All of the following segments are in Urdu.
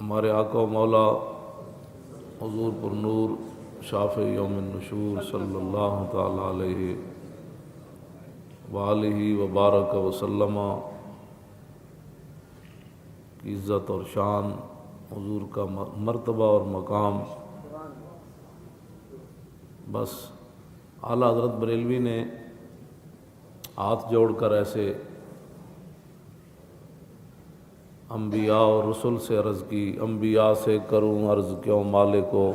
ہمارے آقا و مولا حضور پر نور شافع یوم النشور صلی اللہ تعالی علیہ وآلہ وبارک وسلم کی عزت اور شان، حضور کا مرتبہ اور مقام، بس اعلیٰ حضرت بریلوی نے ہاتھ جوڑ کر ایسے انبیاء اور رسول سے عرض کی، انبیاء سے کروں عرض کیوں مالکو،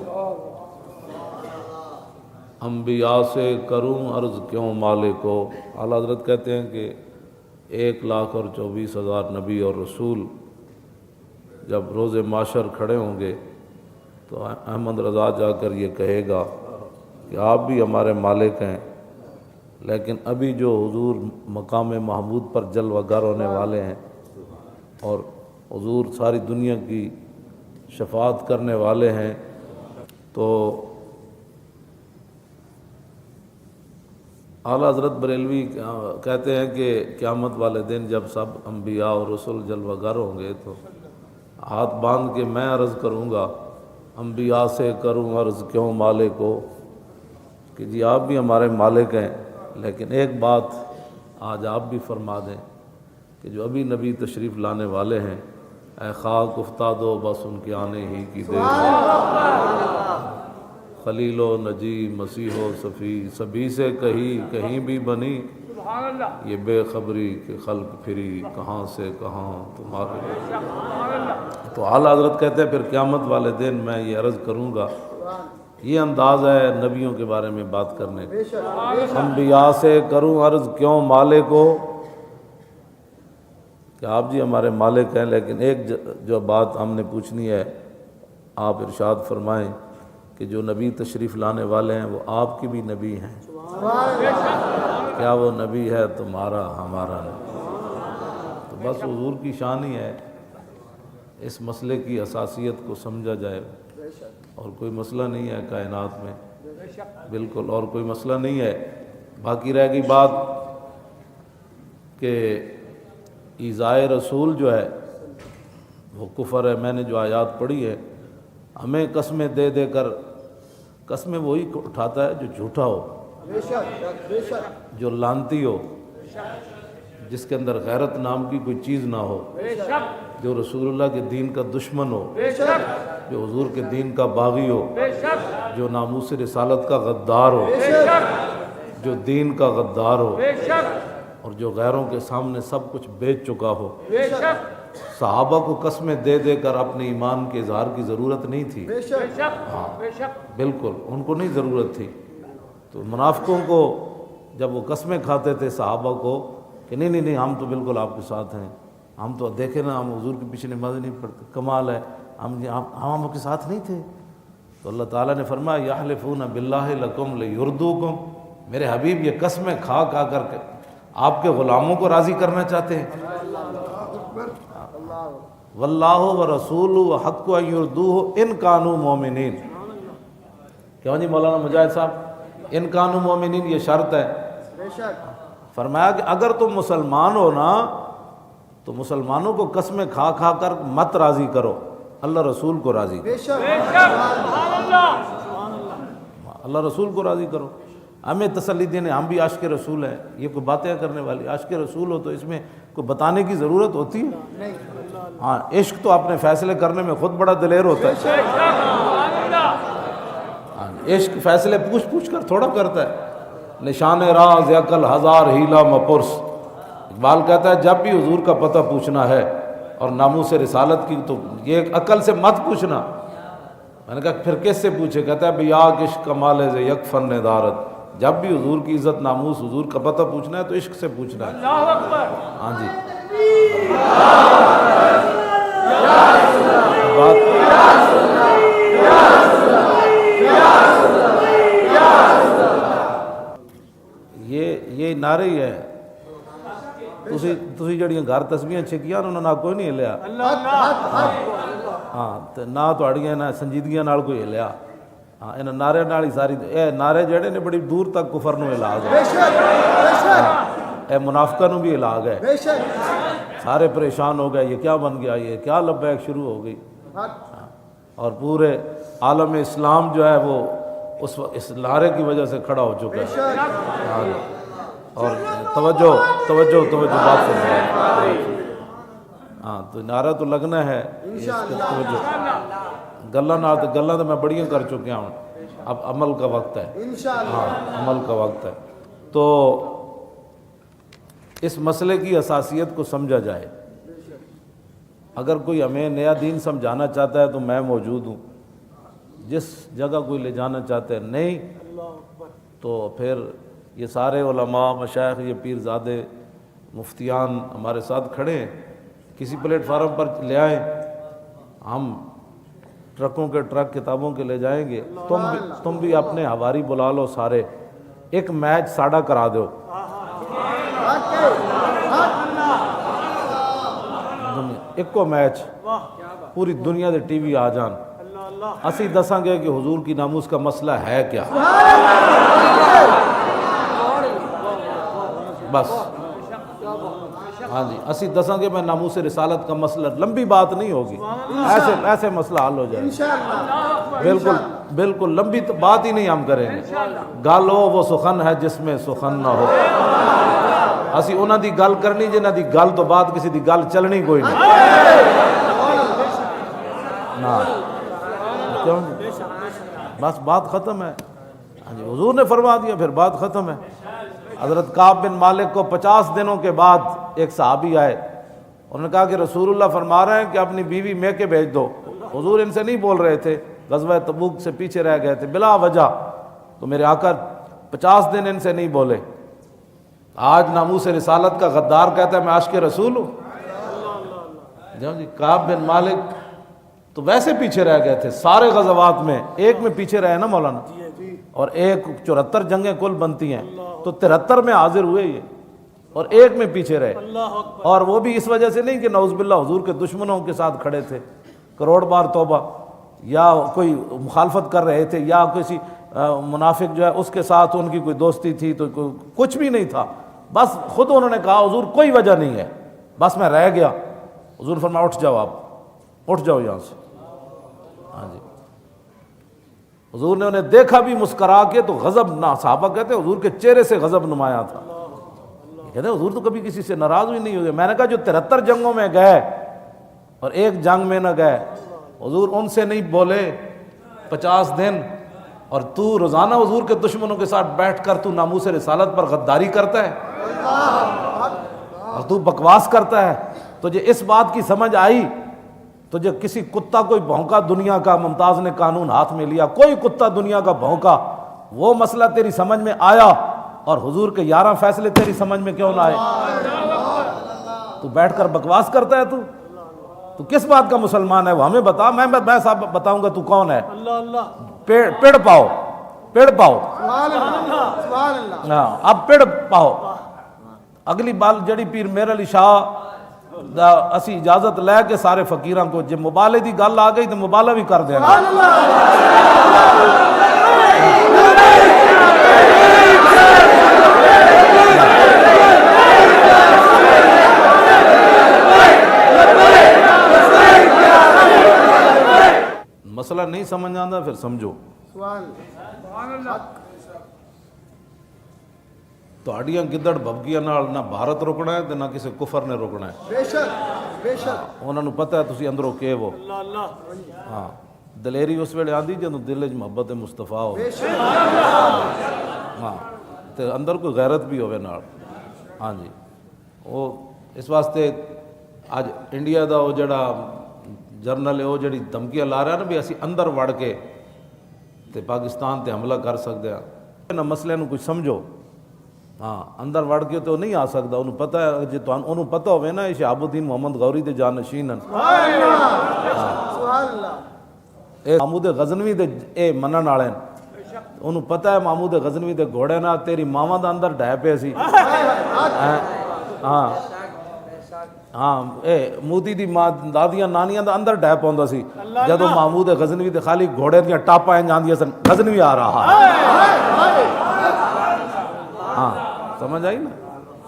انبیاء سے کروں عرض کیوں مالکو۔ اعلیٰ حضرت کہتے ہیں کہ 1,24,000 نبی اور رسول جب روز معاشر کھڑے ہوں گے تو احمد رضا جا کر یہ کہے گا کہ آپ بھی ہمارے مالک ہیں، لیکن ابھی جو حضور مقام محمود پر جلوہ گر ہونے والے ہیں اور حضور ساری دنیا کی شفاعت کرنے والے ہیں، تو اعلیٰ حضرت بریلوی کہتے ہیں کہ قیامت والے دن جب سب انبیاء اور رسول جلوہ گر ہوں گے تو ہاتھ باندھ کے میں عرض کروں گا، انبیاء سے کروں عرض کیوں مالکو، کہ جی آپ بھی ہمارے مالک ہیں، لیکن ایک بات آج آپ بھی فرما دیں کہ جو ابھی نبی تشریف لانے والے ہیں، اے خاک افتادو بس ان کے آنے ہی کی دیر ہے، خلیل و نجی مسیح و صفی سبھی سے کہیں بھی بنی یہ بے خبری کہ خلق پھری کہاں سے کہاں تمہارے۔ تو اعلیٰ حضرت کہتے ہیں پھر قیامت والے دن میں یہ عرض کروں گا، یہ انداز ہے نبیوں کے بارے میں بات کرنے کا، انبیاء سے کروں عرض کیوں مالکو، کہ آپ جی ہمارے مالک ہیں، لیکن ایک جو بات ہم نے پوچھنی ہے، آپ ارشاد فرمائیں کہ جو نبی تشریف لانے والے ہیں وہ آپ کی بھی نبی ہیں، کیا وہ نبی ہے تمہارا ہمارا نہیں؟ تو بس حضور کی شان ہی ہے اس مسئلے کی اساسیت کو سمجھا جائے، اور کوئی مسئلہ نہیں ہے کائنات میں، بالکل اور کوئی مسئلہ نہیں ہے۔ باقی رہ گئی بات کہ ایذائے رسول جو ہے وہ کفر ہے۔ میں نے جو آیات پڑھی ہے، ہمیں قسمیں دے دے کر، قسمیں وہی اٹھاتا ہے جو جھوٹا ہو، جو لانتی ہو، جس کے اندر غیرت نام کی کوئی چیز نہ ہو، جو رسول اللہ کے دین کا دشمن ہو، جو حضور کے دین کا باغی ہو، جو ناموس رسالت کا غدار ہو، جو دین کا غدار ہو، اور جو غیروں کے سامنے سب کچھ بیچ چکا ہو۔ صحابہ کو قسمیں دے دے کر اپنے ایمان کے اظہار کی ضرورت نہیں تھی، ہاں بالکل ان کو نہیں ضرورت تھی۔ تو منافقوں کو جب وہ قسمیں کھاتے تھے صحابہ کو کہ نہیں نہیں نہیں ہم تو بالکل آپ کے ساتھ ہیں، ہم تو دیکھیں نا ہم حضور کے پیچھے نماز نہیں پڑھتے، کمال ہے، ہم آپ کے ساتھ نہیں تھے۔ تو اللہ تعالیٰ نے فرمایا یحلفون باللہ لکم لیردوکم، میرے حبیب یہ قسمیں کھا کھا کر کے آپ کے غلاموں کو راضی کرنا چاہتے ہیں۔ واللہ ورسولہ حق ان یردوہ ان کانوا مومنین۔ کیوں جی مولانا مجاہد صاحب، ان کانوا مومنین یہ شرط ہے۔ فرمایا کہ اگر تم مسلمان ہو نا تو مسلمانوں کو قسمیں کھا کھا کر مت راضی کرو، اللہ رسول کو راضی کرو، اللہ رسول کو راضی کرو۔ ہمیں تسلی دینے، ہم بھی عاشق رسول ہیں، یہ کوئی باتیں کرنے والی، عاشق رسول ہو تو اس میں کوئی بتانے کی ضرورت ہوتی ہے؟ ہاں عشق تو اپنے فیصلے کرنے میں خود بڑا دلیر ہوتا ہے، عشق فیصلے پوچھ پوچھ کر تھوڑا کرتا ہے۔ نشان راز عقل ہزار ہیلا مپرس، اقبال کہتا ہے جب بھی حضور کا پتہ پوچھنا ہے اور ناموس رسالت کی تو یہ عقل سے مت پوچھنا۔ میں نے کہا پھر کس سے پوچھے؟ کہتا ہے بیاق عشق کمال ز یک فن دارت، جب بھی حضور کی عزت ناموس حضور کا پتہ پوچھنا ہے تو عشق سے پوچھنا ہے۔ اللہ اکبر، ہاں جی یہ نعرے ہی ہے۔ تسی جڑیاں گھر تسبیحاں چھکیاں انہوں نے کوئی نہیں ہلیا، ہاں تے نہ تہاڑیاں نہ سنجیدگیاں نال کوئی ہلیا، ہاں انہاں نعرے نال ہی ساری اے نعرے جڑے نے بڑی دور تک کفر نو علاج ہے، اے منافقاں نو بھی علاج ہے۔ سارے پریشان ہو گئے، یہ کیا بن گیا، یہ کیا لبیک شروع ہو گئی۔ اور پورے عالم اسلام جو ہے وہ اس نعرے کی وجہ سے کھڑا ہو چکا ہے. اور توجہ بات سے. ہاں تو نعرہ تو لگنا ہے. گلاں تو میں بڑیاں کر چکیا ہوں. اب عمل کا وقت ہے. ہاں عمل کا وقت ہے. تو اس مسئلے کی اساسیت کو سمجھا جائے. اگر کوئی ہمیں نیا دین سمجھانا چاہتا ہے تو میں موجود ہوں. جس جگہ کوئی لے جانا چاہتے ہیں نہیں تو پھر یہ سارے علماء مشائخ یہ پیر زادے مفتیان ہمارے ساتھ کھڑے ہیں. کسی پلیٹ فارم پر لے آئیں, ہم ٹرکوں کے ٹرک کتابوں کے لے جائیں گے. تم بھی اپنے حواری بلا لو سارے, ایک میچ ساڑھا کرا دو. ایک کو میچ پوری دنیا دے ٹی وی آ جان, اسی دساں گے کہ حضور کی ناموس کا مسئلہ ہے کیا. بس ہاں جی اسی دساں گے میں ناموس رسالت کا مسئلہ, لمبی بات نہیں ہوگی, ایسے مسئلہ حل ہو جائے. بالکل لمبی بات ہی نہیں ہم کریں گے. گل ہو وہ سخن ہے جس میں سخن نہ ہو. اسی انہاں دی گل کرنی جنہاں دی گل تو بعد کسی دی گل چلنی کوئی نہیں. کیوں بس بات ختم ہے. حضور نے فرما دیا پھر بات ختم ہے. حضرت کعب بن مالک کو 50 دنوں کے بعد ایک صحابی آئے, انہوں نے کہا کہ رسول اللہ فرما رہے ہیں کہ اپنی بیوی میکے بھیج دو. حضور ان سے نہیں بول رہے تھے, غزوہ تبوک سے پیچھے رہ گئے تھے بلا وجہ, تو میرے آقا 50 دن ان سے نہیں بولے. آج ناموس رسالت کا غدار کہتا ہے میں عاشق رسول ہوں. جی کعب بن مالک تو ویسے پیچھے رہ گئے تھے سارے غزوات میں, ایک میں پیچھے رہے نا مولانا, اور ایک 74 جنگیں کل بنتی ہیں تو 73 میں حاضر ہوئے یہ, اور ایک میں پیچھے رہے. اور وہ بھی اس وجہ سے نہیں کہ نعوذ باللہ حضور کے دشمنوں کے ساتھ کھڑے تھے, کروڑ بار توبہ, یا کوئی مخالفت کر رہے تھے, یا کسی منافق جو ہے اس کے ساتھ ان کی کوئی دوستی تھی, تو کچھ بھی نہیں تھا. بس خود انہوں نے کہا حضور کوئی وجہ نہیں ہے, بس میں رہ گیا. حضور فرمایا اٹھ جاؤ, آپ اٹھ جاؤ یہاں سے. ہاں جی حضور نے انہیں دیکھا بھی مسکرا کے تو غضب نہ, صحابہ کہتے ہیں حضور کے چہرے سے غضب نمایاں تھا. کہتے ہیں حضور تو کبھی کسی سے ناراض ہوئی نہیں ہوئے. میں نے کہا جو 73 جنگوں میں گئے اور ایک جنگ میں نہ گئے, حضور ان سے نہیں بولے 50 دن, اور تو روزانہ حضور کے دشمنوں کے ساتھ بیٹھ کر تو ناموس رسالت پر غداری کرتا ہے اور تو بکواس کرتا ہے. تجھے اس بات کی سمجھ آئی, تجھے کسی کتا کوئی بھونکا دنیا کا, ممتاز نے قانون ہاتھ میں لیا, کوئی کتا دنیا کا بھونکا, وہ مسئلہ تیری سمجھ میں آیا, اور حضور کے 11 فیصلے تیری سمجھ میں کیوں نہ آئے؟ تو بیٹھ کر بکواس کرتا ہے. تو کس بات کا مسلمان ہے وہ ہمیں بتا. میں صاحب بتاؤں گا تو کون ہے. پیڑ پاؤ اب پیڑ پاؤ. اگلی بال جڑی پیر میرے علی شاہ اسی اجازت لے کے سارے فقیران کو, جب مبالے دی گل آ گئی تو مبالہ بھی کر دینا. مسئلہ نہیں سمجھ آتا پھر سمجھو. تہاڈیاں گدڑ بھبکیاں نال نہ بھارت روکنا ہے تے نہ کسی کفر نے روکنا ہے. بے شک انہاں نوں پتہ ہے تسی اندروں کہ وہ. ہاں دلیری اس ویلے آندی جدوں دل وچ محبت مصطفیٰ ہو, ہاں تے اندر کوئی غیرت بھی ہوے نال. ہاں جی وہ اس واسطے اج انڈیا دا وہ جڑا جرنل ہے وہ جڑی دھمکیاں لا رہا نا بھی اسی اندر وڑ کے تے پاکستان تے حملہ کر سکتے ہیں نا, مسئلے نوں کچھ سمجھو. ہاں اندر وڑ کے تو نہیں آ سکتا. انہوں پتہ ہے جی انہوں پتہ ہوئے نا شہاب الدین محمد غوری دے جانشین ہیں, محمود غزنوی دے اے منن والے ہیں. انہوں پتہ ہے محمود غزنوی دے گھوڑے نہ تیری ماواں دا اندر ڈھے پے سی. ہاں ہاں اے موتی دی ماں دادیاں نانیاں دا اندر ڈھے پوندا سی جدوں محمود غزنوی دے خالی گھوڑے دیاں ٹاپاں انج آندیاں سن, غزنوی آ رہا ہے. ہاں سمجھ آئی نا.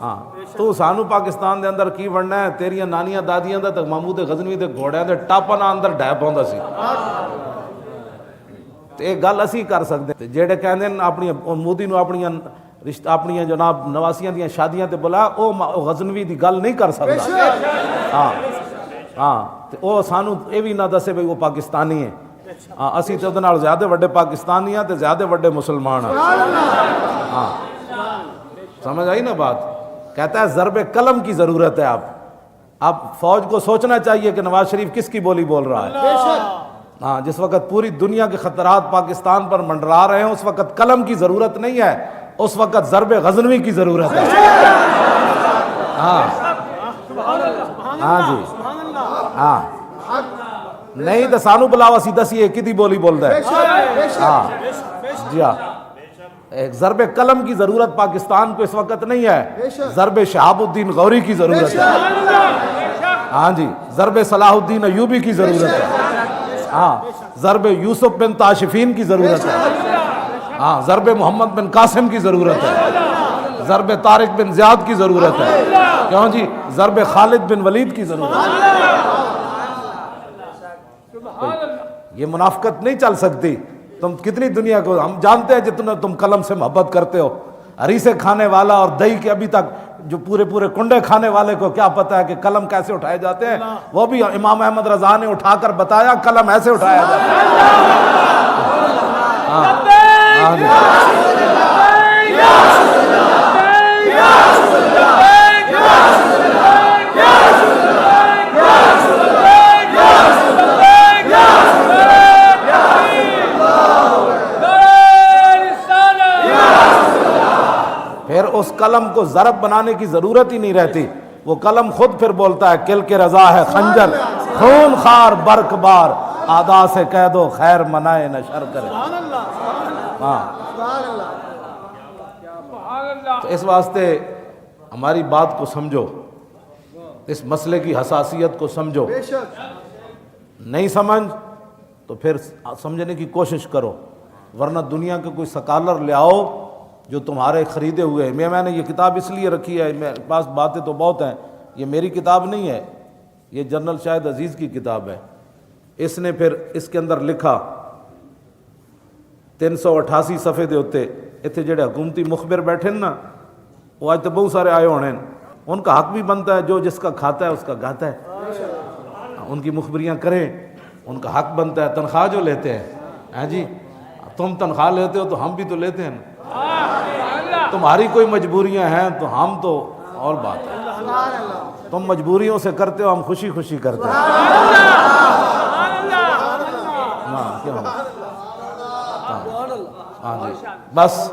ہاں تو سانو پاکستان دے اندر کی بننا ہے؟ تیریاں نانیاں دادیاں دا تک محمود غزنوی دے گھوڑیاں دے ٹاپاں نال اندر ڈھے پوندا سی. تے ایک گل اسی کر سکدے تے جڑے کہندے نے اپنی مودی نو اپنیاں جناب نواسیاں دیاں شادیاں تے بلا او غزنوی دی گل نہیں کر سکدا. ہاں ہاں تے او سانو اے وی نہ دسے بھئی وہ پاکستانی ہے. ہاں اسی تے اودے نال زیادہ وڈے پاکستانی ہاں تے زیادہ وڈے مسلمان ہاں. ہاں سمجھ آئی نا بات. کہتا ہے ضرب قلم کی ضرورت ہے. اب فوج کو سوچنا چاہیے کہ نواز شریف کس کی بولی بول رہا ہے. ہاں جس وقت پوری دنیا کے خطرات پاکستان پر منڈرا رہے ہیں اس وقت قلم کی ضرورت نہیں ہے, اس وقت ضرب غزنوی کی ضرورت ہے. ہاں ہاں جی ہاں نہیں تو سانو بلاوا سی دسی ایک ہی بولی بول رہا ہے. ہاں جی ہاں ایک ضرب قلم کی ضرورت پاکستان کو اس وقت نہیں ہے, ضرب شہاب الدین غوری کی ضرورت ہے. ہاں جی ضرب صلاح الدین ایوبی کی ضرورت ہے. ہاں ضرب یوسف بن تاشفین کی ضرورت ہے. ہاں ضرب محمد بن قاسم کی ضرورت ہے. ضرب طارق بن زیاد کی ضرورت ہے. کیوں جی ضرب خالد بن ولید کی ضرورت ہے. یہ منافقت نہیں چل سکتی. تم کتنی دنیا کو ہم جانتے ہیں جتنا تم قلم سے محبت کرتے ہو. ہریسے کھانے والا اور دہی کے ابھی تک جو پورے کنڈے کھانے والے کو کیا پتا ہے کہ قلم کیسے اٹھائے جاتے ہیں. وہ بھی امام احمد رضا نے اٹھا کر بتایا قلم ایسے اٹھایا جاتا ہے. پھر اس قلم کو ضرب بنانے کی ضرورت ہی نہیں رہتی. وہ قلم خود پھر بولتا ہے کل کے رضا ہے خنجر خون خار برق بار آدا سے کہہ دو خیر منائے نہ شر کرے. ہاں تو اس واسطے ہماری بات کو سمجھو, اس مسئلے کی حساسیت کو سمجھو. نہیں سمجھ تو پھر سمجھنے کی کوشش کرو, ورنہ دنیا کے کوئی سکالر لے آؤ جو تمہارے خریدے ہوئے ہیں. میں نے یہ کتاب اس لیے رکھی ہے, میرے پاس باتیں تو بہت ہیں, یہ میری کتاب نہیں ہے, یہ جنرل شاہد عزیز کی کتاب ہے. اس نے پھر اس کے اندر لکھا 388 صفحے دے ہوتے اتنے جڑے حکومتی مخبر بیٹھے نا وہ آج تو بہت سارے آئے ہونے, ان کا حق بھی بنتا ہے جو جس کا کھاتا ہے اس کا گاتا ہے. ان کی مخبریاں کریں, ان کا حق بنتا ہے. تنخواہ جو لیتے ہیں, ہاں جی تم تنخواہ لیتے ہو تو ہم بھی تو لیتے ہیں نا. تمہاری کوئی مجبوریاں ہیں تو ہم تو اور بات ہے. تم مجبوریوں سے کرتے ہو, ہم خوشی خوشی کرتے ہیں. ہاں جی بس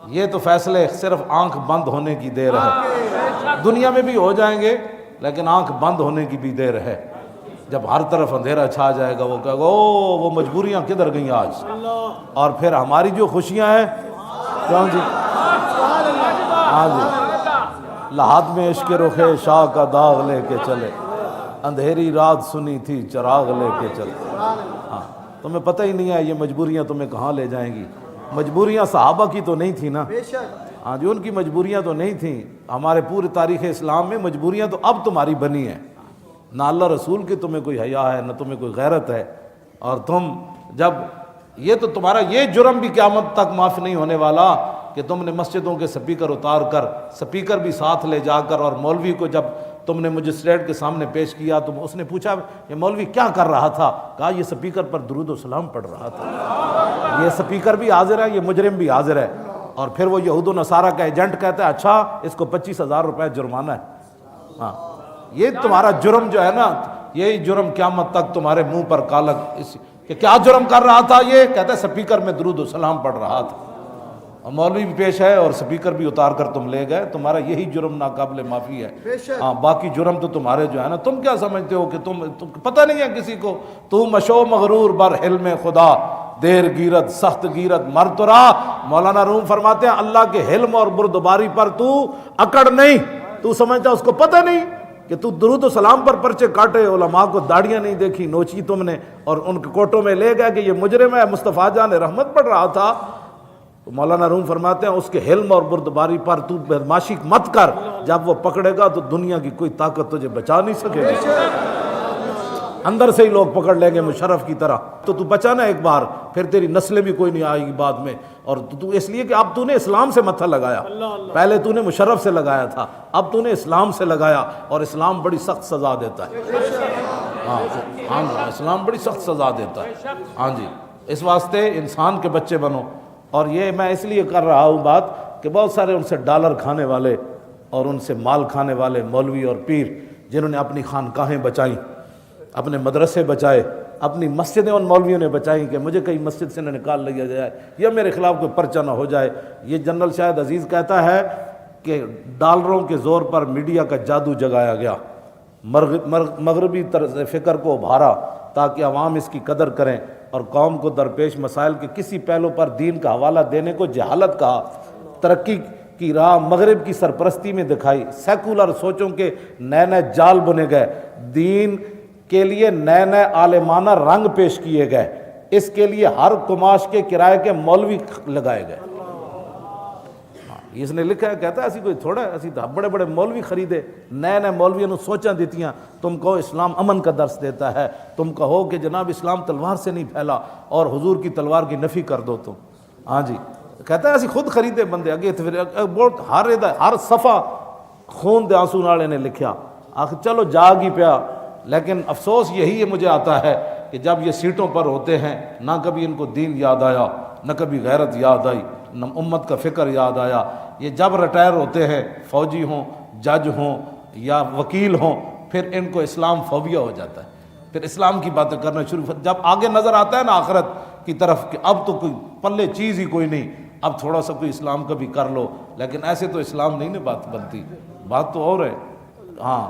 یہ تو فیصلے صرف آنکھ بند ہونے کی دیر ہے. دنیا میں بھی ہو جائیں گے لیکن آنکھ بند ہونے کی بھی دیر ہے. جب ہر طرف اندھیرا چھا جائے گا وہ کہے گا او وہ مجبوریاں کدھر گئیں آج, اور پھر ہماری جو خوشیاں ہیں کیوں جی. ہاں جی لحاظ میں عشق رخ شاہ کا داغ لے کے چلے, اندھیری رات سنی تھی چراغ لے کے چلے. ہاں تمہیں پتہ ہی نہیں ہے یہ مجبوریاں تمہیں کہاں لے جائیں گی. مجبوریاں صحابہ کی تو نہیں تھی نا. ہاں جی ان کی مجبوریاں تو نہیں تھیں. ہمارے پورے تاریخ اسلام میں مجبوریاں تو اب تمہاری بنی ہیں. نہ اللہ رسول کی تمہیں کوئی حیا ہے, نہ تمہیں کوئی غیرت ہے. اور تم جب یہ تو تمہارا یہ جرم بھی قیامت تک معاف نہیں ہونے والا کہ تم نے مسجدوں کے سپیکر اتار کر, سپیکر بھی ساتھ لے جا کر, اور مولوی کو جب تم نے مجسٹریٹ کے سامنے پیش کیا تو اس نے پوچھا یہ مولوی کیا کر رہا تھا؟ کہا یہ سپیکر پر درود و سلام پڑھ رہا تھا. یہ سپیکر بھی حاضر ہے, یہ مجرم بھی حاضر ہے. اور پھر وہ یہود و نصارہ کا ایجنٹ کہتا ہے اچھا اس کو 25,000 روپے جرمانہ ہے. ہاں یہ تمہارا جرم جو ہے نا, یہی جرم قیامت تک تمہارے منہ پر کالک کہ کیا جرم کر رہا تھا. یہ کہتا ہے سپیکر میں درود و سلام پڑھ رہا تھا, اور مولوی بھی پیش ہے اور سپیکر بھی اتار کر تم لے گئے. تمہارا یہی جرم ناقابل معافی ہے. ہاں باقی جرم تو تمہارے جو ہے نا, تم کیا سمجھتے ہو کہ تم پتہ نہیں ہے کسی کو. تو مشو مغرور بر حلم خدا دیر گیرت سخت گیرت مر تو رہا. مولانا روم فرماتے ہیں اللہ کے حلم اور بردباری پر تو اکڑ نہیں. تو سمجھتا اس کو پتہ نہیں کہ تو درود و سلام پر پرچے کاٹے, علماء کو داڑیاں نہیں دیکھی نوچی تم نے, اور ان کے کوٹوں میں لے گئے کہ یہ مجرم ہے. مصطفیٰ جان رحمت پڑھ رہا تھا, تو مولانا روم فرماتے ہیں اس کے حلم اور بردباری پر تو بدماشی مت کر، جب وہ پکڑے گا تو دنیا کی کوئی طاقت تجھے بچا نہیں سکے گی، اندر سے ہی لوگ پکڑ لیں گے مشرف کی طرح، تو بچا نا ایک بار، پھر تیری نسلیں بھی کوئی نہیں آئے گی بعد میں۔ اور تو اس لیے کہ اب تو نے اسلام سے متھا لگایا، پہلے تو نے مشرف سے لگایا تھا، اب تو نے اسلام سے لگایا، اور اسلام بڑی سخت سزا دیتا ہے۔ ہاں اسلام بڑی سخت سزا دیتا ہے۔ ہاں جی، اس واسطے انسان کے بچے بنو۔ اور یہ میں اس لیے کر رہا ہوں بات کہ بہت سارے ان سے ڈالر کھانے والے اور ان سے مال کھانے والے مولوی اور پیر، جنہوں نے اپنی خانقاہیں بچائیں، اپنے مدرسے بچائے، اپنی مسجدیں ان مولویوں نے بچائیں کہ مجھے کہیں مسجد سے نہ نکال لیا جائے یا میرے خلاف کوئی پرچہ نہ ہو جائے۔ یہ جنرل شاہد عزیز کہتا ہے کہ ڈالروں کے زور پر میڈیا کا جادو جگایا گیا، مغربی طرز فکر کو ابھارا تاکہ عوام اس کی قدر کریں، اور قوم کو درپیش مسائل کے کسی پہلو پر دین کا حوالہ دینے کو جہالت کہا۔ ترقی کی راہ مغرب کی سرپرستی میں دکھائی، سیکولر سوچوں کے نئے نئے جال بنے گئے، دین کے لیے نئے نئے عالمانہ رنگ پیش کیے گئے، اس کے لیے ہر کماش کے کرائے کے مولوی لگائے گئے۔ اس نے لکھا ہے، کہتا ہے ایسی کوئی تھوڑا ہے، اسی تو بڑے بڑے مولوی خریدے، نئے نئے مولویوں نے سوچاں دیتیاں، تم کہو اسلام امن کا درس دیتا ہے، تم کہو کہ جناب اسلام تلوار سے نہیں پھیلا اور حضور کی تلوار کی نفی کر دو تم۔ ہاں جی، کہتا ہے ایسی خود خریدے بندے اگے بہت ہر صفحہ خون دے آنسو نالے نے لکھیا، آخر چلو جاگ ہی پیا۔ لیکن افسوس یہی ہے مجھے آتا ہے کہ جب یہ سیٹوں پر ہوتے ہیں نہ کبھی ان کو دین یاد آیا، نہ کبھی غیرت یاد آئی، نہ امت کا فکر یاد آیا۔ یہ جب ریٹائر ہوتے ہیں، فوجی ہوں، جج ہوں یا وکیل ہوں، پھر ان کو اسلام فوبیا ہو جاتا ہے، پھر اسلام کی باتیں کرنا شروع۔ جب آگے نظر آتا ہے نا آخرت کی طرف کہ اب تو کوئی پلے چیز ہی کوئی نہیں، اب تھوڑا سا کوئی اسلام کا بھی کر لو، لیکن ایسے تو اسلام نہیں نا بات بنتی، بات تو اور ہے۔ ہاں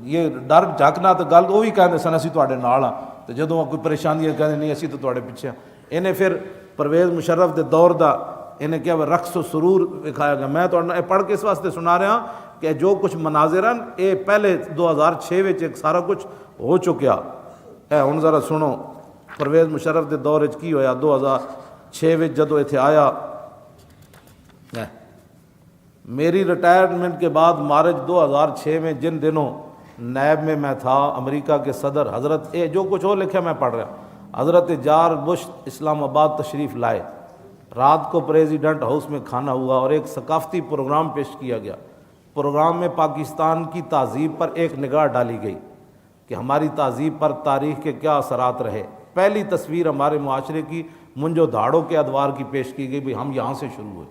یہ ڈر جھاکنا تو گل وہ بھی کہتے سن اسی تواڈے نال ہاں، تو جدوں کوئی پریشانی ہے کہتے نہیں اسی تو تواڈے پیچھے ہاں۔ انہیں پھر پرویز مشرف دے دور دا انہیں کیا رقص و سرور دکھایا گیا۔ میں تو پڑھ کے اس واسطے سنا رہا کہ جو کچھ مناظر ہیں یہ پہلے 2006 وچ ایک سارا کچھ ہو چکیا ہے۔ ہن ذرا سنو پرویز مشرف دے دور وچ کی ہویا 2006 وچ جدوں ایتھے آیا۔ میری ریٹائرمنٹ کے بعد مارچ 2006 میں جن دنوں نیب میں تھا، امریکہ کے صدر حضرت جو کچھ ہو لکھا میں پڑھ رہا، حضرت جارج بش اسلام آباد تشریف لائے۔ رات کو پریزیڈنٹ ہاؤس میں کھانا ہوا اور ایک ثقافتی پروگرام پیش کیا گیا۔ پروگرام میں پاکستان کی تہذیب پر ایک نگاہ ڈالی گئی کہ ہماری تہذیب پر تاریخ کے کیا اثرات رہے۔ پہلی تصویر ہمارے معاشرے کی منجو دھاڑوں کے ادوار کی پیش کی گئی، بھی ہم یہاں سے شروع ہوئے،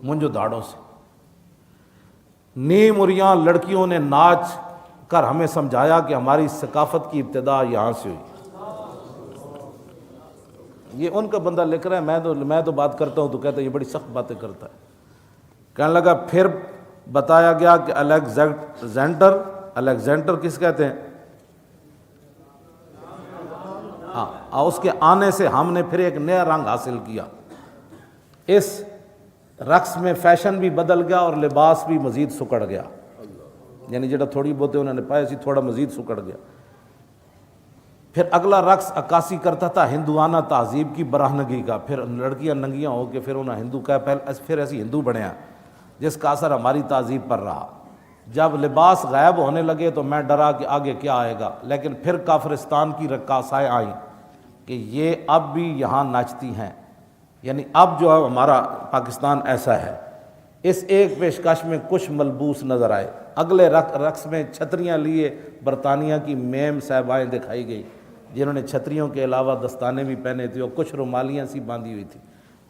منجو دھاڑوں سے۔ نیم اریاں لڑکیوں نے ناچ کر ہمیں سمجھایا کہ ہماری ثقافت کی ابتدا یہاں سے ہوئی۔ یہ ان کا بندہ لکھ رہا ہے، میں تو بات کرتا ہوں تو کہتا ہے یہ بڑی سخت باتیں کرتا ہے۔ کہنے لگا پھر بتایا گیا کہ الیگزینڈر کس کہتے ہیں، ہاں، اس کے آنے سے ہم نے پھر ایک نیا رنگ حاصل کیا۔ اس رقص میں فیشن بھی بدل گیا اور لباس بھی مزید سکڑ گیا، یعنی جڑا تھوڑی بہت انہوں نے پایا سی تھوڑا مزید سکڑ گیا۔ پھر اگلا رقص عکاسی کرتا تھا ہندوانہ تہذیب کی برہنگی کا، پھر لڑکیاں ننگیاں ہو کے پھر انہیں ہندو کا پھر ایسی ہندو بنیا، جس کا اثر ہماری تہذیب پر رہا۔ جب لباس غائب ہونے لگے تو میں ڈرا کہ آگے کیا آئے گا، لیکن پھر کافرستان کی رقاصائیں آئیں کہ یہ اب بھی یہاں ناچتی ہیں، یعنی اب جو ہے ہمارا پاکستان ایسا ہے۔ اس ایک پیشکش میں کچھ ملبوس نظر آئے۔ اگلے رقص میں چھتریاں لیے برطانیہ کی میم صاحبائیں دکھائی گئی، جنہوں نے چھتریوں کے علاوہ دستانے بھی پہنے تھے اور کچھ رومالیاں سی باندھی ہوئی تھی۔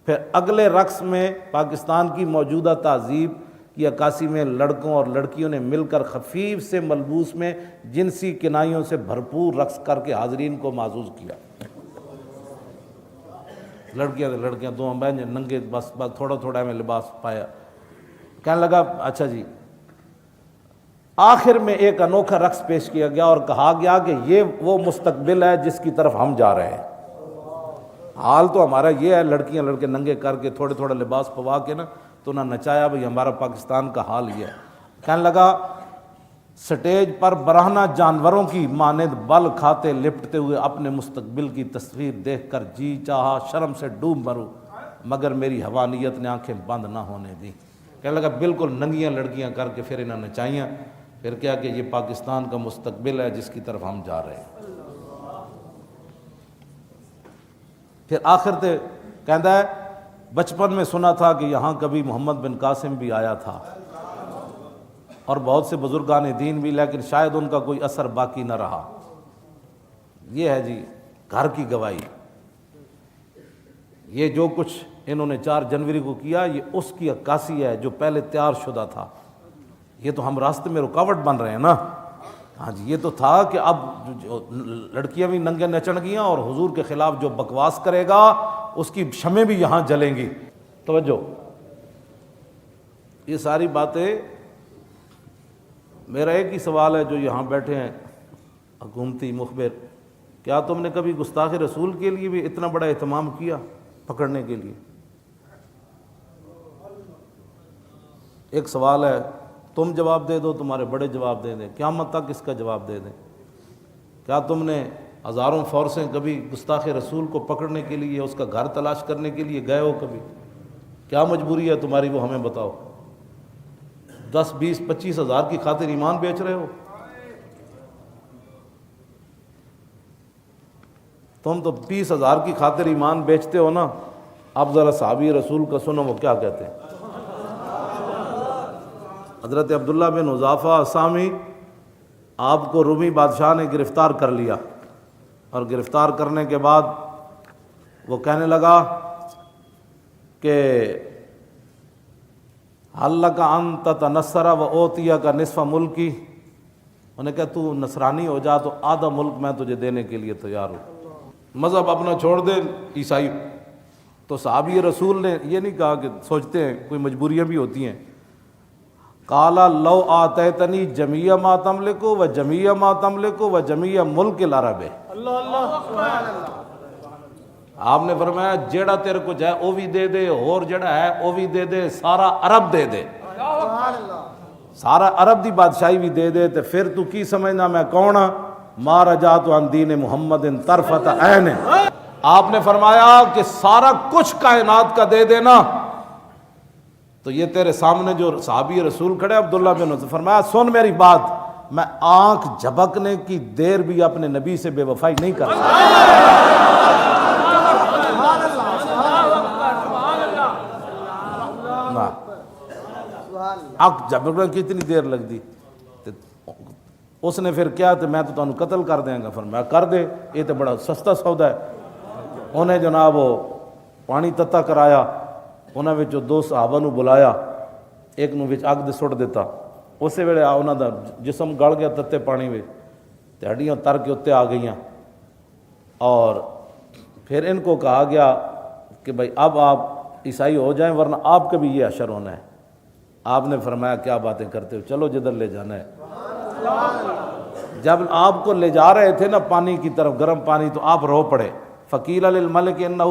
پھر اگلے رقص میں پاکستان کی موجودہ تہذیب کی عکاسی میں لڑکوں اور لڑکیوں نے مل کر خفیف سے ملبوس میں جنسی کنائیوں سے بھرپور رقص کر کے حاضرین کو معزوز کیا۔ لڑکیاں دو بہن ننگے بس تھوڑا تھوڑا میں لباس پایا۔ کہنے لگا اچھا جی، آخر میں ایک انوکھا رقص پیش کیا گیا اور کہا گیا کہ یہ وہ مستقبل ہے جس کی طرف ہم جا رہے ہیں۔ حال تو ہمارا یہ ہے، لڑکیاں لڑکے ننگے کر کے تھوڑے تھوڑا لباس پوا کے نا تو نہ نچایا، بھئی ہمارا پاکستان کا حال یہ ہے۔ کہنے لگا سٹیج پر برہنہ جانوروں کی مانند بل کھاتے لپٹتے ہوئے اپنے مستقبل کی تصویر دیکھ کر جی چاہا شرم سے ڈوب مروں۔ مگر میری حوانیت نے آنکھیں بند نہ ہونے دی. کہنے لگا بالکل ننگیاں لڑکیاں کر کے پھر انہوں نے نچائیاں. پھر کیا کہ یہ پاکستان کا مستقبل ہے جس کی طرف ہم جا رہے ہیں. پھر آخر تے کہندا ہے بچپن میں سنا تھا کہ یہاں کبھی محمد بن قاسم بھی آیا تھا اور بہت سے بزرگان دین بھی، لیکن شاید ان کا کوئی اثر باقی نہ رہا. یہ ہے جی گھر کی گواہی. یہ جو کچھ انہوں نے 4 جنوری کو کیا یہ اس کی عکاسی ہے جو پہلے تیار شدہ تھا. یہ تو ہم راستے میں رکاوٹ بن رہے ہیں نا. ہاں جی، یہ تو تھا کہ اب جو لڑکیاں بھی ننگے نچن گیاں اور حضور کے خلاف جو بکواس کرے گا اس کی شمیں بھی یہاں جلیں گی. توجہ، یہ ساری باتیں. میرا ایک ہی سوال ہے جو یہاں بیٹھے ہیں حکومتی مخبر، کیا تم نے کبھی گستاخ رسول کے لیے بھی اتنا بڑا اہتمام کیا پکڑنے کے لیے؟ ایک سوال ہے، تم جواب دے دو، تمہارے بڑے جواب دے دیں، قیامت تک اس کا جواب دے دیں. کیا تم نے ہزاروں فورسیں کبھی گستاخ رسول کو پکڑنے کے لیے، اس کا گھر تلاش کرنے کے لیے گئے ہو کبھی؟ کیا مجبوری ہے تمہاری وہ ہمیں بتاؤ. 10 20 25 ہزار کی خاطر ایمان بیچ رہے ہو. تم تو 20 ہزار کی خاطر ایمان بیچتے ہو نا. اب ذرا صحابی رسول کا سنو وہ کیا کہتے ہیں. حضرت عبداللہ بن حذافہ اسامی، آپ کو رومی بادشاہ نے گرفتار کر لیا، اور گرفتار کرنے کے بعد وہ کہنے لگا کہ حل لک ان تتنصر و اوتیک نصف ملکی. انہوں نے کہا تو نصرانی ہو جا تو آدھا ملک میں تجھے دینے کے لیے تیار ہوں. مذہب اپنا چھوڑ دے عیسائی. تو صحابی رسول نے یہ نہیں کہا کہ سوچتے ہیں کوئی مجبوریاں بھی ہوتی ہیں. قال لو آتیتنی جمیع ما تملک و جمیع ما تملک و جمیع ملک العرب. آپ نے فرمایا جیڑا تیرے کو جائے وہ بھی دے دے، اور جیڑا ہے وہ بھی دے دے، سارا عرب دے دے، سارا عرب دی بادشاہی بھی دے دے. تو پھر تو کی سمجھنا میں کون ہاں؟ ما رجعت عن دین محمد طرفۃ عین. آپ نے فرمایا کہ سارا کچھ کائنات کا دے دینا. تو یہ تیرے سامنے جو صحابی رسول کھڑے عبداللہ بن عمر، فرمایا سن میری بات، میں آنکھ جھپکنے کی دیر بھی اپنے نبی سے بے وفائی نہیں کر سکتا. آنکھ جھپکنے کی اتنی دیر لگ دی. اس نے پھر کیا تو میں تو تمہیں قتل کر دیں گا. فرمایا کر دے، یہ تو بڑا سستا سودا ہے. انہیں جناب وہ پانی تتا کرایا، انہاں وچوں 2 صحابہ نو بلایا، ایک نو وچ اگ دے سٹ دیتا. اسی ویلے انہاں دا جسم گل گیا تتے پانی وچ، تے ہڈیاں تر کے اتنے آ گئیاں. اور پھر ان کو کہا گیا کہ بھائی اب آپ عیسائی ہو جائیں ورنہ آپ کا بھی یہ حشر ہونا ہے. آپ نے فرمایا کیا باتیں کرتے ہو، چلو جدھر لے جانا ہے. جب آپ کو لے جا رہے تھے نا پانی کی طرف، گرم پانی، تو آپ رو پڑے. فقیل للملک انہ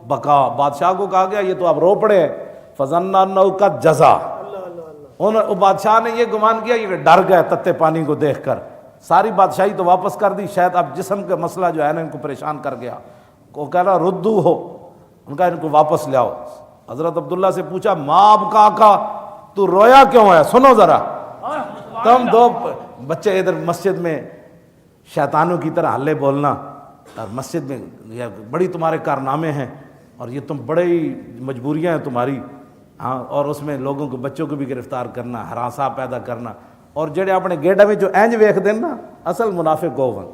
بکا، بادشاہ کو کہا گیا یہ تو آپ رو پڑے ہیں. فظن انہ قد جزا، بادشاہ نے یہ گمان کیا یہ ڈر گئے تتے پانی کو دیکھ کر. ساری بادشاہی تو واپس کر دی، شاید اب جسم کا مسئلہ جو ہے نا ان کو پریشان کر گیا. وہ کہہ رہا ردو ہو، ان کا ان کو واپس لے آؤ. حضرت عبداللہ سے پوچھا ماں کا آقا تو رویا کیوں ہے؟ سنو ذرا، تم 2 بچے ادھر مسجد میں شیطانوں کی طرح ہلے بولنا، اور مسجد میں یہ بڑی تمہارے کارنامے ہیں، اور یہ تم بڑی مجبوریاں ہیں تمہاری. ہاں، اور اس میں لوگوں کو، بچوں کو بھی گرفتار کرنا، ہراساں پیدا کرنا. اور جڑے اپنے گیڑا میں جو اینج ویکھ دین نا اصل منافق ہو ون.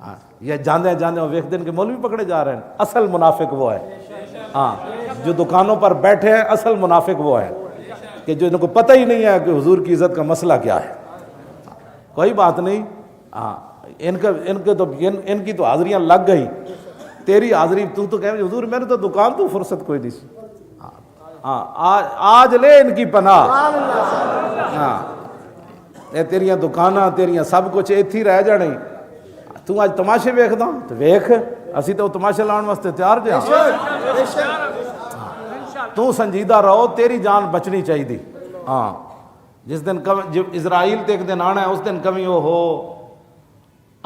ہاں، یہ جاندے جاندے ویکھ دین کہ مولوی پکڑے جا رہے ہیں، اصل منافق وہ ہے. ہاں، جو دکانوں پر بیٹھے ہیں اصل منافق وہ ہے کہ جو ان کو پتہ ہی نہیں ہے کہ حضور کی عزت کا مسئلہ کیا ہے. کوئی بات نہیں. ہاں، ان کی تو حاضریاں لگ گئی. تیری حاضری تو کہہ حضور میں نے تو دکان تو فرصت کوئی نہیں سی. ہاں، آج لے ان کی پناہ. ہاں، یہ تیریاں دکاناں تیریاں سب کچھ ایتھی رہ جانے. تو آج تماشے ویکھدا تو ویکھ، اسی تو تماشے لاؤن واسطے تیار جے. تو سنجیدہ رہو، تیری جان بچنی چاہیے. ہاں، جس دن جب اسرائیل تے ایک دن آنا ہے اس دن کمی ہو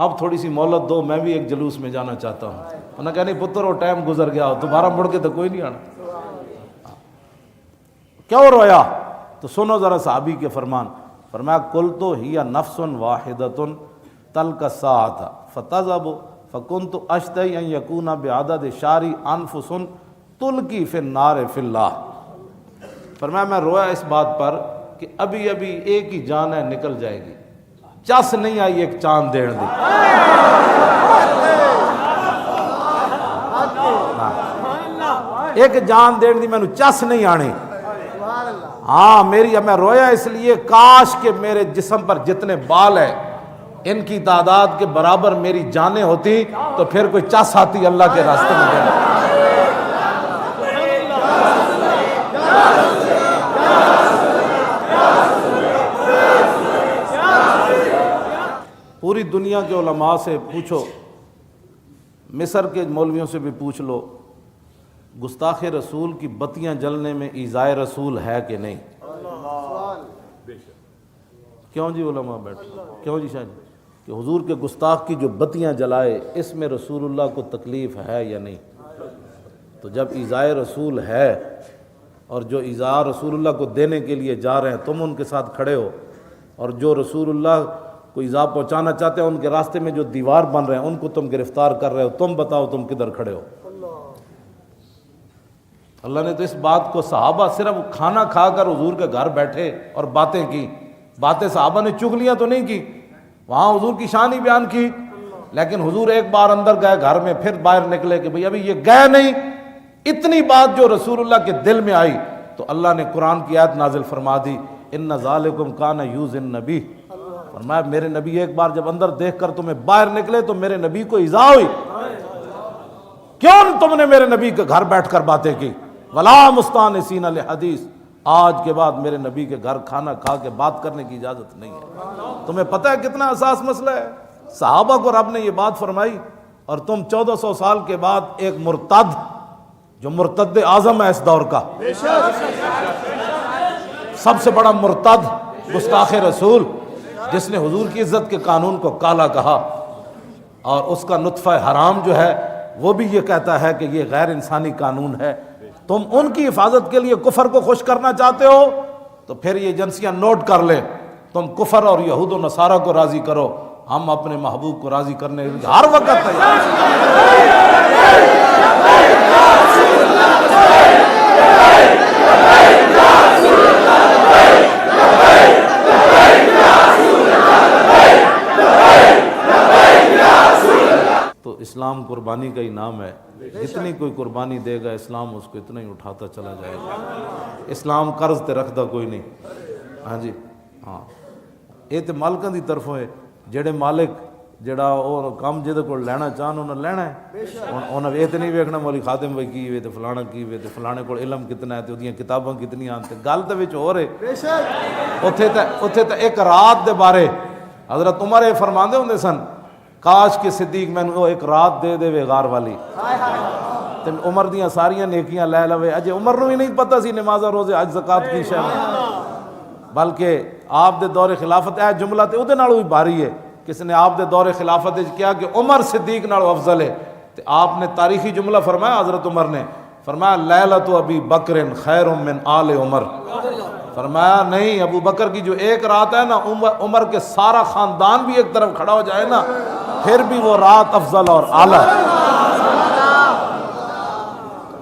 اب تھوڑی سی مہلت دو، میں بھی ایک جلوس میں جانا چاہتا ہوں. انہوں نے کہا نہیں پتر وہ ٹائم گزر گیا، دوبارہ مڑ کے تو کوئی نہیں آنا. کیوں رویا؟ تو سنو ذرا صحابی کے فرمان. فرمایا قلت ہی نفس واحدۃ تلک الساعۃ فتذهب فكنت اشتهي ان يكون بعدد شعر انفس تلقي في النار في اللہ. فرمایا میں رویا اس بات پر کہ ابھی ابھی ایک ہی جان ہے نکل جائے گی، چس نہیں آئی ایک چاند دین دی. ایک جان دین دی مینوں چس نہیں آنی. ہاں میری میں رویا اس لیے کاش کہ میرے جسم پر جتنے بال ہیں ان کی تعداد کے برابر میری جانیں ہوتی تو پھر کوئی چس آتی اللہ کے راستے میں جانا. پوری دنیا کے علماء سے پوچھو، مصر کے مولویوں سے بھی پوچھ لو، گستاخ رسول کی بتیاں جلنے میں ایذائے رسول ہے کہ نہیں؟ کیوں جی علماء بیٹھ، کیوں جی شاہ جی کہ حضور کے گستاخ کی جو بتیاں جلائے اس میں رسول اللہ کو تکلیف ہے یا نہیں؟ تو جب ایذائے رسول ہے اور جو ایذا رسول اللہ کو دینے کے لیے جا رہے ہیں تم ان کے ساتھ کھڑے ہو، اور جو رسول اللہ کو ایذا پہنچانا چاہتے ہیں ان کے راستے میں جو دیوار بن رہے ہیں ان کو تم گرفتار کر رہے ہو، تم بتاؤ تم کدھر کھڑے ہو؟ اللہ نے تو اس بات کو صحابہ صرف کھانا کھا کر حضور کے گھر بیٹھے اور باتیں کی، باتیں صحابہ نے چغلیاں تو نہیں کی، وہاں حضور کی شان ہی بیان کی. لیکن حضور ایک بار اندر گئے گھر میں، پھر باہر نکلے کہ بھئی ابھی یہ گئے نہیں. اتنی بات جو رسول اللہ کے دل میں آئی تو اللہ نے قرآن کی آیت نازل فرما دی، ان ذالکم کان یؤذی النبی. فرمایا میرے نبی ایک بار جب اندر دیکھ کر تمہیں باہر نکلے تو میرے نبی کو ایذا ہوئی. کیوں تم نے میرے نبی کے گھر بیٹھ کر باتیں کی؟ ولا مستانسین لحدیث، آج کے بعد میرے نبی کے گھر کھانا کھا کے بات کرنے کی اجازت نہیں ہے. تمہیں پتہ ہے کتنا اساس مسئلہ ہے؟ صحابہ کو رب نے یہ بات فرمائی اور تم 1400 سال کے بعد ایک مرتد جو مرتد اعظم ہے اس دور کا، سب سے بڑا مرتد گستاخ رسول، جس نے حضور کی عزت کے قانون کو کالا کہا اور اس کا نطفہ حرام جو ہے وہ بھی یہ کہتا ہے کہ یہ غیر انسانی قانون ہے. تم ان کی حفاظت کے لیے کفر کو خوش کرنا چاہتے ہو تو پھر یہ ایجنسیاں نوٹ کر لیں، تم کفر اور یہود و نصارہ کو راضی کرو، ہم اپنے محبوب کو راضی کرنے کے لیے ہر وقت تیار. تو اسلام قربانی کا ہی نام ہے، جتنی کوئی قربانی دے گا اسلام اس کو اتنا ہی اٹھاتا چلا جائے گا. اسلام قرض تے رکھتا کوئی نہیں. ہاں جی ہاں، یہ تو مالکاں دی طرفوں ہے، جڑے مالک جڑا وہ کام جہدے کو لینا چاہن انہیں لینا ہے. انہیں یہ تو نہیں ویکھنا مولی خادم بھائی کی وے تو فلانا کی وے تو فلانے کو علم کتنا ہے تو وہ کتاباں کتنی آن تے گل تو وچ ہو رہے. اتھے تے ایک رات دے بارے حضرت عمر یہ فرماندے ہوندے سن، کاش کہ صدیق میں وہ ایک رات دے دے غار والی، تے عمر دیاں ساریاں نیکیاں لے لوے. اجے عمر نو ہی نہیں پتہ سی نماز روزے حج زکات کی شے، بلکہ آپ دے دور خلافت اے جملہ تے اودے نالوں بھی بھاری ہے. کس نے آپ دے دور خلافت کیا کہ عمر صدیق نالوں افضل ہے، تے آپ نے تاریخی جملہ فرمایا، حضرت عمر نے فرمایا لیلۃ ابی بکر خیر من آل عمر. فرمایا نہیں، ابو بکر کی جو ایک رات ہے نا، عمر کے سارا خاندان بھی ایک طرف کھڑا ہو جائے نا پھر بھی وہ رات افضل اور اعلیٰ.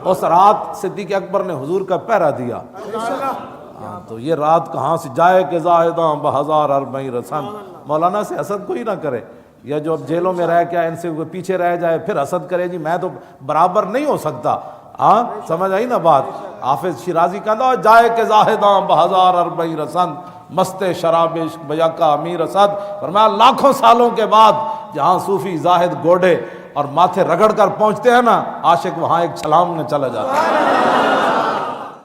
اس رات صدیق اکبر نے حضور کا پہرا دیا. تو یہ رات کہاں سے جائے کہ زاہداں بہزار اربعین رسن. مولانا سے حسد کوئی نہ کرے، یا جو اب جیلوں میں رہ کے ان سے پیچھے رہ جائے پھر حسد کرے جی میں تو برابر نہیں ہو سکتا. ہاں سمجھ آئی نا بات؟ حافظ شیرازی کہتا جائے کہ زاہداں بہزار اربعین رسن مست شراب عشق بیکا امیر اسد. فرمایا لاکھوں سالوں کے بعد جہاں صوفی زاہد گوڑے اور ماتھے رگڑ کر پہنچتے ہیں نا، عاشق وہاں ایک چھلانگ میں چلا جاتا ہے.